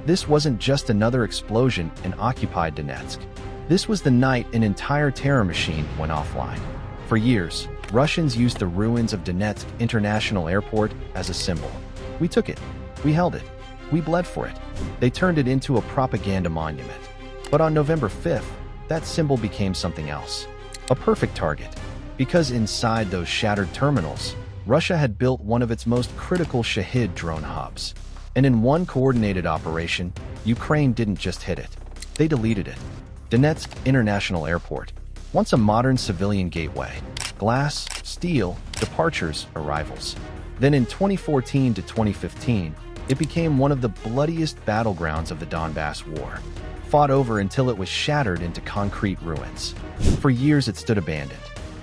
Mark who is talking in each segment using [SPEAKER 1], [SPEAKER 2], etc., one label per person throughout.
[SPEAKER 1] This wasn't just another explosion in occupied Donetsk. This was the night an entire terror machine went offline. For years, Russians used the ruins of Donetsk International Airport as a symbol. We took it. We held it. We bled for it. They turned it into a propaganda monument. But on November 5th, that symbol became something else. A perfect target. Because inside those shattered terminals, Russia had built one of its most critical Shahed drone hubs. And in one coordinated operation, Ukraine didn't just hit it. They deleted it. Donetsk International Airport, once a modern civilian gateway. Glass, steel, departures, arrivals. Then in 2014 to 2015, it became one of the bloodiest battlegrounds of the Donbass War. Fought over until it was shattered into concrete ruins. For years it stood abandoned.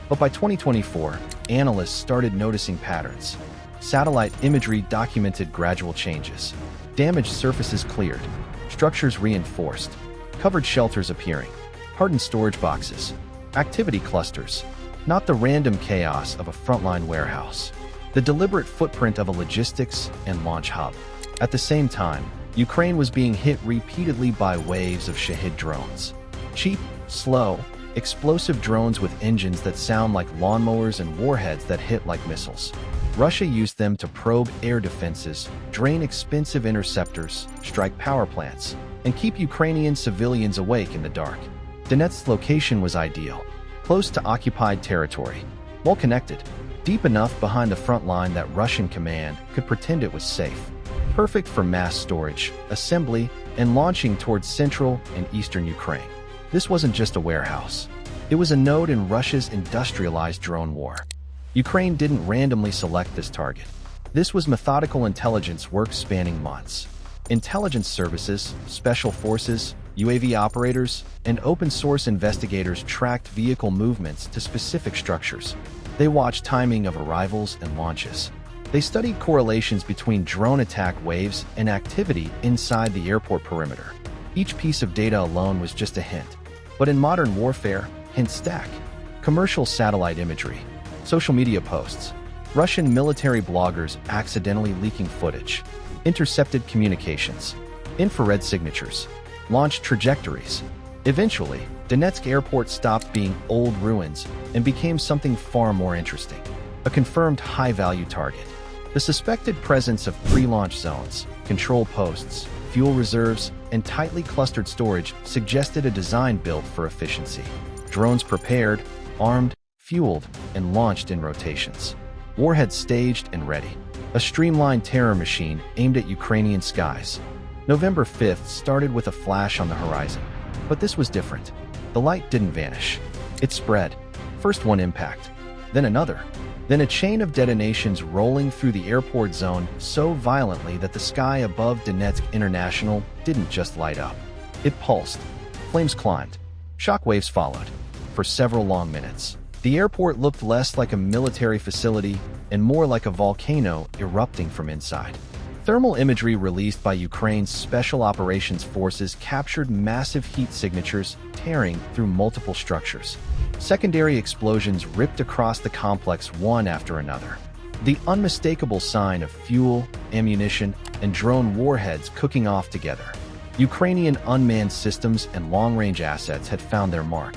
[SPEAKER 1] But by 2024, analysts started noticing patterns. Satellite imagery documented gradual changes. Damaged surfaces cleared. Structures reinforced. Covered shelters appearing. Hardened storage boxes. Activity clusters. Not the random chaos of a frontline warehouse. The deliberate footprint of a logistics and launch hub. At the same time, Ukraine was being hit repeatedly by waves of Shahed drones. Cheap, slow, explosive drones with engines that sound like lawnmowers and warheads that hit like missiles. Russia used them to probe air defenses, drain expensive interceptors, strike power plants, and keep Ukrainian civilians awake in the dark. Donetsk's location was ideal, close to occupied territory, well connected, deep enough behind the front line that Russian command could pretend it was safe. Perfect for mass storage, assembly, and launching towards central and eastern Ukraine. This wasn't just a warehouse. It was a node in Russia's industrialized drone war. Ukraine didn't randomly select this target. This was methodical intelligence work spanning months. Intelligence services, special forces, UAV operators, and open-source investigators tracked vehicle movements to specific structures. They watched timing of arrivals and launches. They studied correlations between drone attack waves and activity inside the airport perimeter. Each piece of data alone was just a hint. But in modern warfare, hints stack. Commercial satellite imagery, social media posts, Russian military bloggers accidentally leaking footage, intercepted communications, infrared signatures, launch trajectories. Eventually, Donetsk Airport stopped being old ruins and became something far more interesting. A confirmed high-value target. The suspected presence of pre-launch zones, control posts, fuel reserves, and tightly clustered storage suggested a design built for efficiency. Drones prepared, armed, fueled, and launched in rotations. Warheads staged and ready. A streamlined terror machine aimed at Ukrainian skies. November 5th started with a flash on the horizon. But this was different. The light didn't vanish. It spread. First one impact, then another. Then a chain of detonations rolling through the airport zone so violently that the sky above Donetsk International didn't just light up. It pulsed. Flames climbed. Shockwaves followed. For several long minutes. The airport looked less like a military facility and more like a volcano erupting from inside. Thermal imagery released by Ukraine's Special Operations Forces captured massive heat signatures tearing through multiple structures. Secondary explosions ripped across the complex one after another. The unmistakable sign of fuel, ammunition, and drone warheads cooking off together. Ukrainian unmanned systems and long-range assets had found their mark.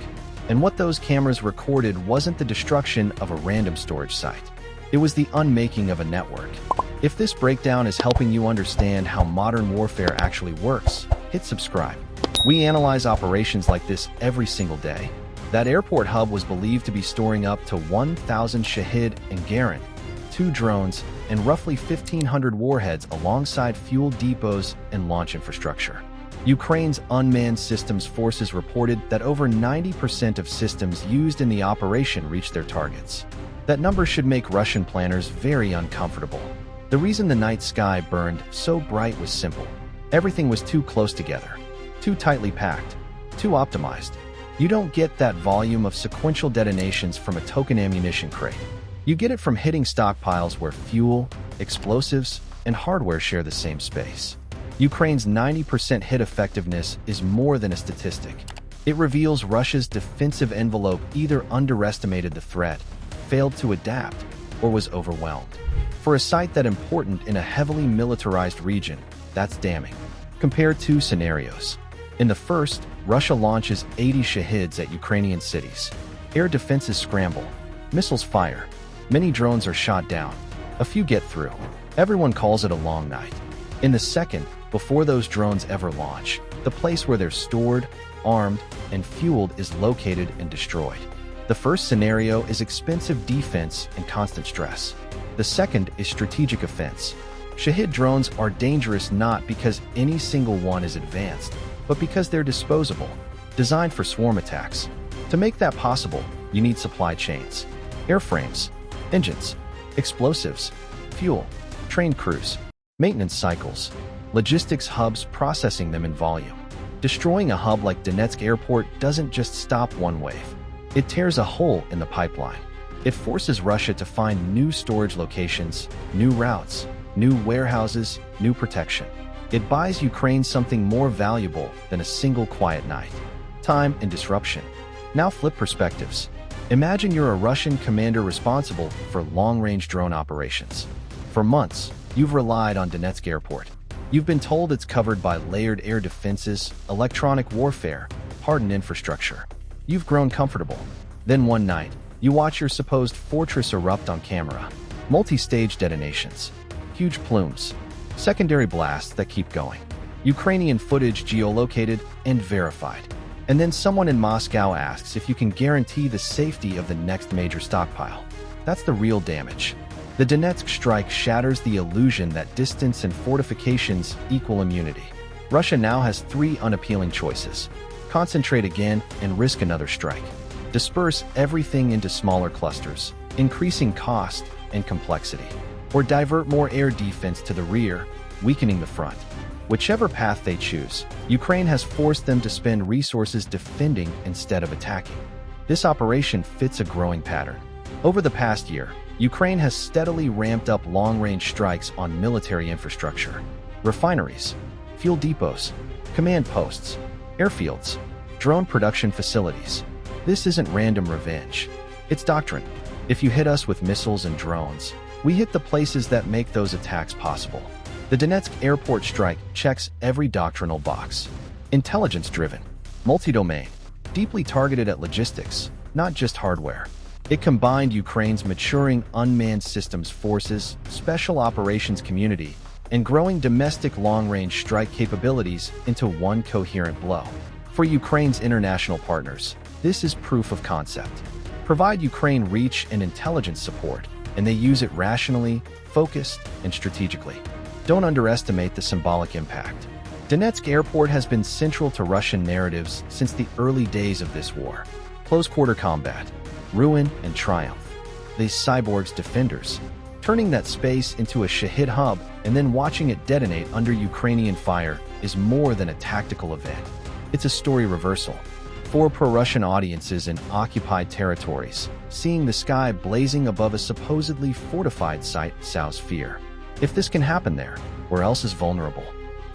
[SPEAKER 1] And what those cameras recorded wasn't the destruction of a random storage site. It was the unmaking of a network. If this breakdown is helping you understand how modern warfare actually works, hit subscribe. We analyze operations like this every single day. That airport hub was believed to be storing up to 1,000 Shahed and Garand, 2 drones, and roughly 1,500 warheads alongside fuel depots and launch infrastructure. Ukraine's unmanned systems forces reported that over 90% of systems used in the operation reached their targets. That number should make Russian planners very uncomfortable. The reason the night sky burned so bright was simple. Everything was too close together, too tightly packed, too optimized. You don't get that volume of sequential detonations from a token ammunition crate. You get it from hitting stockpiles where fuel, explosives, and hardware share the same space. Ukraine's 90% hit effectiveness is more than a statistic. It reveals Russia's defensive envelope either underestimated the threat, failed to adapt, or was overwhelmed. For a site that important in a heavily militarized region, that's damning. Compare two scenarios. In the first, Russia launches 80 Shaheds at Ukrainian cities. Air defenses scramble. Missiles fire. Many drones are shot down. A few get through. Everyone calls it a long night. In the second, before those drones ever launch, the place where they're stored, armed, and fueled is located and destroyed. The first scenario is expensive defense and constant stress. The second is strategic offense. Shahed drones are dangerous not because any single one is advanced, but because they're disposable, designed for swarm attacks. To make that possible, you need supply chains, airframes, engines, explosives, fuel, trained crews, maintenance cycles, logistics hubs processing them in volume. Destroying a hub like Donetsk airport doesn't just stop one wave. It tears a hole in the pipeline. It forces Russia to find new storage locations, new routes, new warehouses, new protection. It buys Ukraine something more valuable than a single quiet night: time and disruption. Now flip perspectives. Imagine you're a Russian commander responsible for long-range drone operations. For months, you've relied on Donetsk airport. You've been told it's covered by layered air defenses, electronic warfare, hardened infrastructure. You've grown comfortable. Then one night, you watch your supposed fortress erupt on camera. Multi-stage detonations, huge plumes, secondary blasts that keep going. Ukrainian footage geolocated and verified. And then someone in Moscow asks if you can guarantee the safety of the next major stockpile. That's the real damage. The Donetsk strike shatters the illusion that distance and fortifications equal immunity. Russia now has three unappealing choices: concentrate again and risk another strike, disperse everything into smaller clusters, increasing cost and complexity, or divert more air defense to the rear, weakening the front. Whichever path they choose, Ukraine has forced them to spend resources defending instead of attacking. This operation fits a growing pattern. Over the past year, Ukraine has steadily ramped up long-range strikes on military infrastructure: refineries, fuel depots, command posts, airfields, drone production facilities. This isn't random revenge. It's doctrine. If you hit us with missiles and drones, we hit the places that make those attacks possible. The Donetsk airport strike checks every doctrinal box. Intelligence-driven, multi-domain, deeply targeted at logistics, not just hardware. It combined Ukraine's maturing unmanned systems forces, special operations community, and growing domestic long-range strike capabilities into one coherent blow. For Ukraine's international partners, this is proof of concept. Provide Ukraine reach and intelligence support, and they use it rationally, focused, and strategically. Don't underestimate the symbolic impact. Donetsk airport has been central to Russian narratives since the early days of this war. Close-quarter combat, ruin and triumph. These cyborgs defenders, turning that space into a Shahed hub and then watching it detonate under Ukrainian fire is more than a tactical event. It's a story reversal. For pro-Russian audiences in occupied territories, seeing the sky blazing above a supposedly fortified site sows fear. If this can happen there, where else is vulnerable?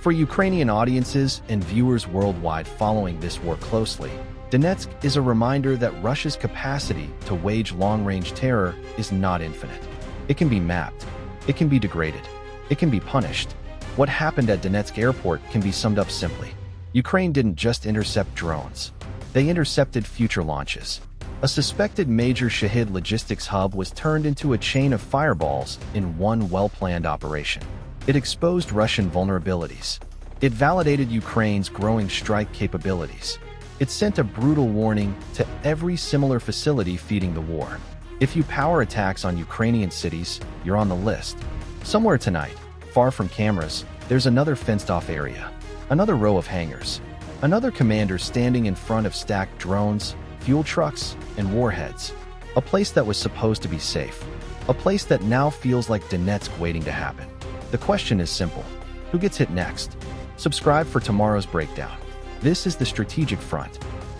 [SPEAKER 1] For Ukrainian audiences and viewers worldwide following this war closely, Donetsk is a reminder that Russia's capacity to wage long-range terror is not infinite. It can be mapped. It can be degraded. It can be punished. What happened at Donetsk airport can be summed up simply. Ukraine didn't just intercept drones. They intercepted future launches. A suspected major Shahed logistics hub was turned into a chain of fireballs in one well-planned operation. It exposed Russian vulnerabilities. It validated Ukraine's growing strike capabilities. It sent a brutal warning to every similar facility feeding the war. If you power attacks on Ukrainian cities, you're on the list. Somewhere tonight, far from cameras, there's another fenced-off area. Another row of hangars. Another commander standing in front of stacked drones, fuel trucks, and warheads. A place that was supposed to be safe. A place that now feels like Donetsk waiting to happen. The question is simple. Who gets hit next? Subscribe for tomorrow's breakdown. This is the Strategic Front.